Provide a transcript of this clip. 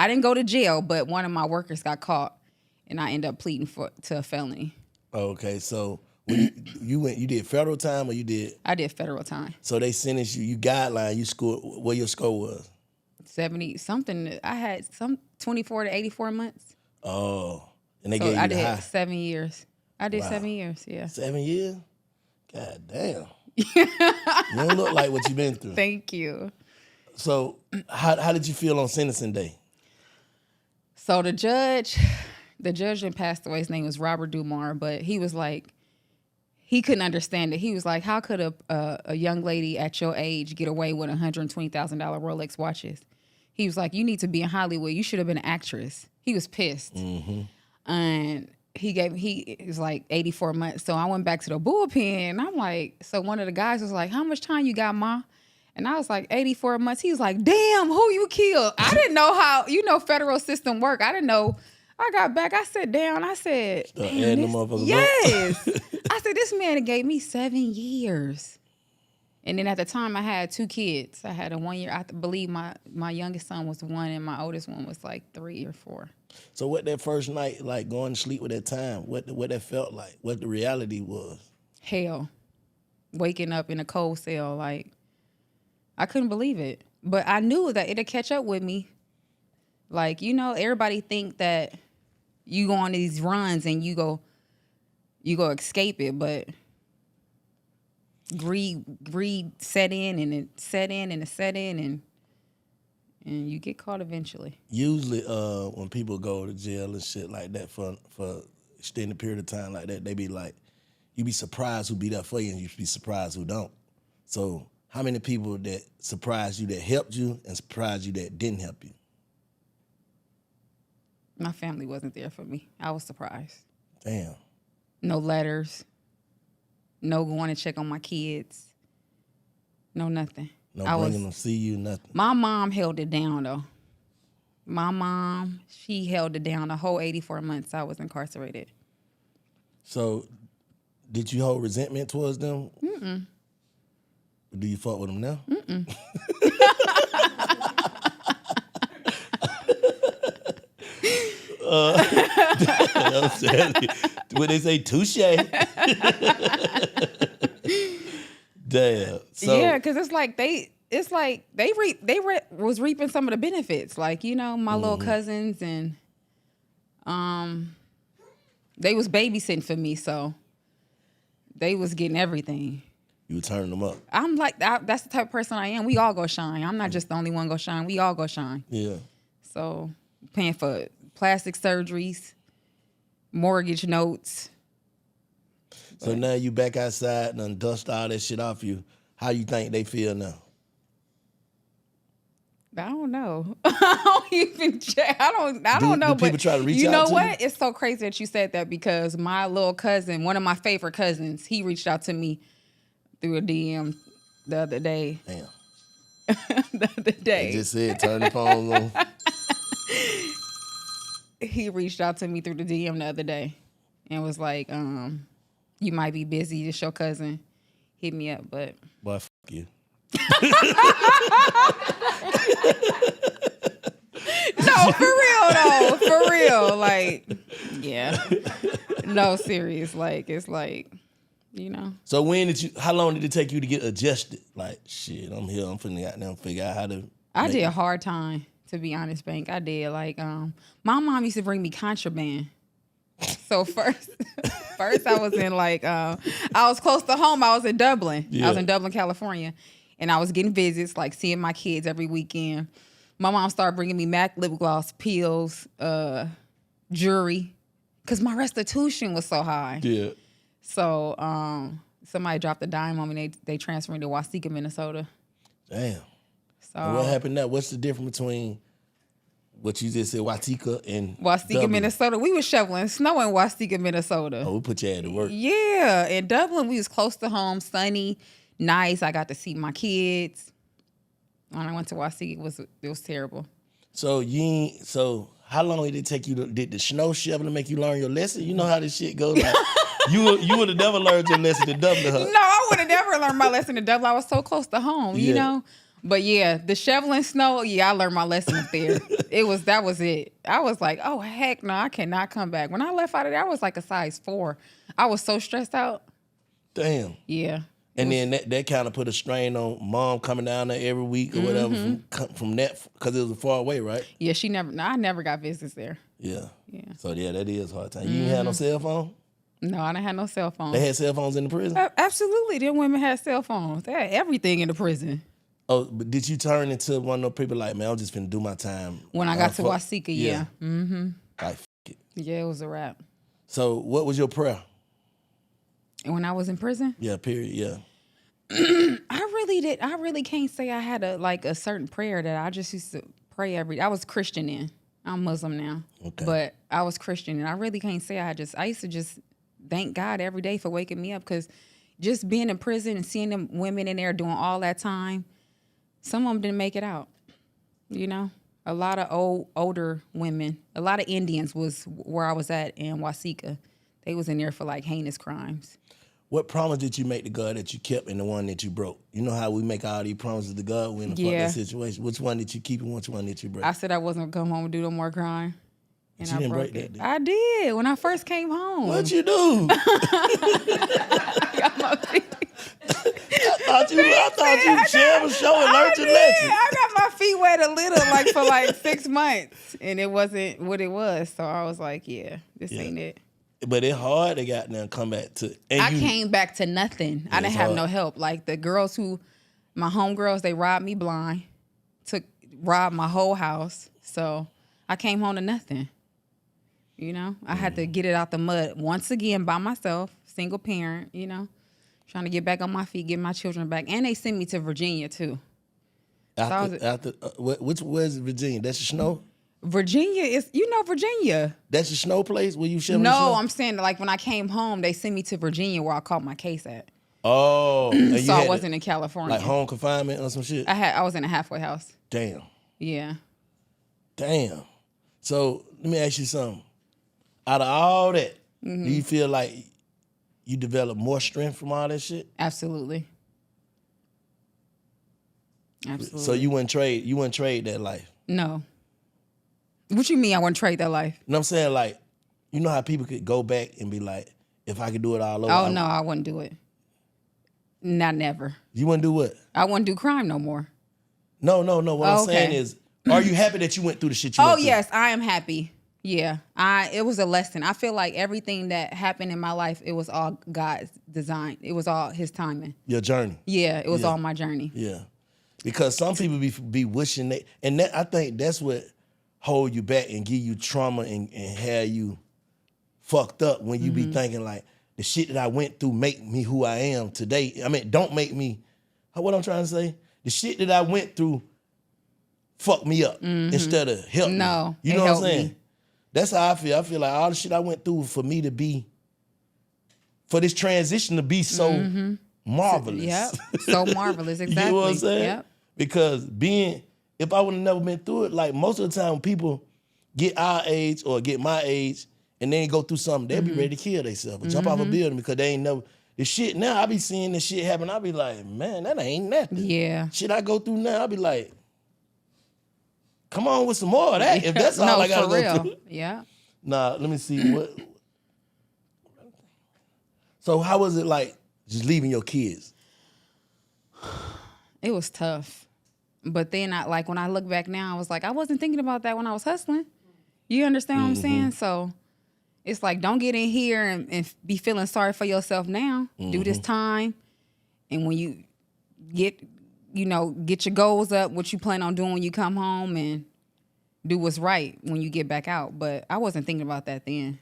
I didn't go to jail, but one of my workers got caught, and I ended up pleading to a felony. Okay, so when you did federal time or you did? I did federal time. So they sentenced you guideline, you scored, what your score was? 70 something. I had some 24 to 84 months. Oh, and they So gave you I the did high. 7 years. I did Wow. 7 years, yeah. 7 years? God damn. You don't look like what you've been through. Thank you. So how did you feel on sentencing day? So the judge that passed away, his name was Robert Dumar, but he was like, he couldn't understand it. He was like, how could a young lady at your age get away with $120,000 Rolex watches? He was like, you need to be in Hollywood. You should have been an actress. He was pissed. Mm-hmm. And it was like 84 months. So I went back to the bullpen and I'm like, so one of the guys was like, how much time you got, Ma? And I was like, 84 months. He was like, damn, who you killed? I didn't know how, federal system work. I didn't know. I got back. I sat down. I said, yes. I said, this man gave me 7 years. And then at the time, I had 2 kids. I had a 1 year. I believe my youngest son was 1 and my oldest one was like 3 or 4. So what that first night, like going to sleep with that time, what that felt like, what the reality was? Hell. Waking up in a cold cell, like, I couldn't believe it. But I knew that it'd catch up with me. Like, everybody think that you go on these runs and you go escape it, but greed set in and it set in and it set in and you get caught eventually. Usually when people go to jail and shit like that for extended period of time like that, they be like, you be surprised who be there for you and you be surprised who don't. So how many people that surprised you that helped you and surprised you that didn't help you? My family wasn't there for me. I was surprised. Damn. No letters. No going to check on my kids. No nothing. No bringing them to see you, nothing. My mom held it down, though. My mom, she held it down the whole 84 months I was incarcerated. So did you hold resentment towards them? Mm-mm. Do you fuck with them now? Mm-mm. When they say touche. Damn. So, yeah, because it's like they was reaping some of the benefits, like my little cousins and they was babysitting for me, so they was getting everything. You were turning them up. I'm like that's the type of person I am. We all go shine. I'm not just the only one go shine. We all go shine. Yeah. So paying for plastic surgeries, mortgage notes. So now you back outside and done dust all that shit off you. How you think they feel now? I don't know. I don't even check. I don't know. Do people try to reach out to you? You know what? It's so crazy that you said that because my little cousin, one of my favorite cousins, he reached out to me through a DM the other day. Damn. The other day. They just said turn the phone on. He reached out to me through the DM the other day and was like, you might be busy. Just your cousin hit me up, but... Boy, fuck you. No, for real though. For real. Like, yeah. No, serious. Like, it's like, So how long did it take you to get adjusted? Like, shit, I'm here. I'm finna out now figure out how to... I did a hard time, to be honest, Bank. I did. Like, my mom used to bring me contraband. So first I was in I was close to home. I was in Dublin. Yeah. I was in Dublin, California. And I was getting visits, like seeing my kids every weekend. My mom started bringing me MAC lip gloss, pills, jewelry, because my restitution was so high. Yeah. So somebody dropped a dime on me. They transferred me to Waseca, Minnesota. Damn. So and what happened now? What's the difference between what you just said, Waseca and Waseca, Dublin? Minnesota? We was shoveling snow in Waseca, Minnesota. Oh, we put you at work. Yeah. In Dublin, we was close to home, sunny, nice. I got to see my kids. When I went to Waseca, it was terrible. So how long did it take you did the snow shoveling make you learn your lesson? You know how this shit goes. Like, you would have never learned your lesson in Dublin, huh? No, I would have never learned my lesson in Dublin. I was so close to home, you know. But yeah, the shoveling snow, yeah, I learned my lesson up there. That was it. I was like, oh heck no, I cannot come back. When I left out of there, I was like a size 4. I was so stressed out. Damn. Yeah. And then that kind of put a strain on mom coming down there every week or whatever from that, because it was far away, right? Yeah, I never got visits there. Yeah. Yeah. So yeah, that is hard time. You didn't have no cell phone? No, I didn't have no cell phone. They had cell phones in the prison? Absolutely. Them women had cell phones. They had everything in the prison. Oh, but did you turn into one of those people like, man, I'm just finna do my time? When I got to Wasika, yeah. Mm-hmm. Like, it. Yeah, it was a wrap. So what was your prayer? And when I was in prison? Yeah, period, yeah. I really can't say I had a certain prayer that I just used to pray I was Christian then. I'm Muslim now. Okay. But I was Christian, and I really can't say I used to just thank God every day for waking me up, because just being in prison and seeing them women in there doing all that time, some of them didn't make it out. You know, a lot of older women, a lot of Indians was where I was at in Wasika. They was in there for like heinous crimes. What promise did you make to God that you kept and the one that you broke? You know how we make all these promises to God when the fuck that situation. Which one did you keep and which one did you break? I said I wasn't gonna come home and do no more crime. And you didn't break that, did you? I did when I first came home. What'd you do? I got my feet. I thought you shared a show and learned your lesson. I got my feet wet a little, for like 6 months, and it wasn't what it was. So I was like, yeah, this ain't it. But it's hard to got now come back to. I came back to nothing. I didn't have no help. Like the girls my homegirls, they robbed me blind, robbed my whole house. So I came home to nothing. You know, I had to get it out the mud once again by myself, single parent, you know, trying to get back on my feet, get my children back. And they sent me to Virginia too. Where's Virginia? That's the snow? Virginia is, Virginia. That's the snow place where you shoveling No, snow? I'm saying like when I came home, they sent me to Virginia where I caught my case at. Oh. So I wasn't in California. Like home confinement or some shit? I was in a halfway house. Damn. Yeah. Damn. So let me ask you something. Out of all that, do you feel like you develop more strength from all that shit? Absolutely. Absolutely. So you wouldn't trade that life? No. What you mean I wouldn't trade that life? You know what I'm saying? Like, you know how people could go back and be like, if I could do it all over. Oh, no, I wouldn't do it. Not never. You wouldn't do what? I wouldn't do crime no more. No. What I'm saying is, are you happy that you went through the shit you went through? Oh, yes, I am happy. Yeah. It was a lesson. I feel like everything that happened in my life, it was all God's design. It was all his timing. Your journey. Yeah, it was all my journey. Yeah. Because some people be wishing I think that's what hold you back and give you trauma and have you fucked up when you be thinking like, the shit that I went through make me who I am today. I mean, don't make me, what I'm trying to say? The shit that I went through fucked me up instead of help me. No, you know what I'm saying? That's how I feel. I feel like all the shit I went through for this transition to be so marvelous. Yep, so marvelous, exactly. You know what I'm saying? Yep. Because if I would have never been through it, like most of the time when people get our age or get my age and then go through something, they'll be ready to kill themselves or jump off a building because they ain't never, the shit now, I be seeing this shit happen, I be like, man, that ain't nothing. Yeah. Shit I go through now, I be like, come on with some more of that. If that's all I gotta go through. Yeah. Nah, let me see what. So how was it like just leaving your kids? It was tough. But then when I look back now, I was like, I wasn't thinking about that when I was hustling. You understand what I'm saying? So it's like, don't get in here and be feeling sorry for yourself now. Do this time. And when you get your goals up, what you plan on doing when you come home, and do what's right when you get back out. But I wasn't thinking about that then.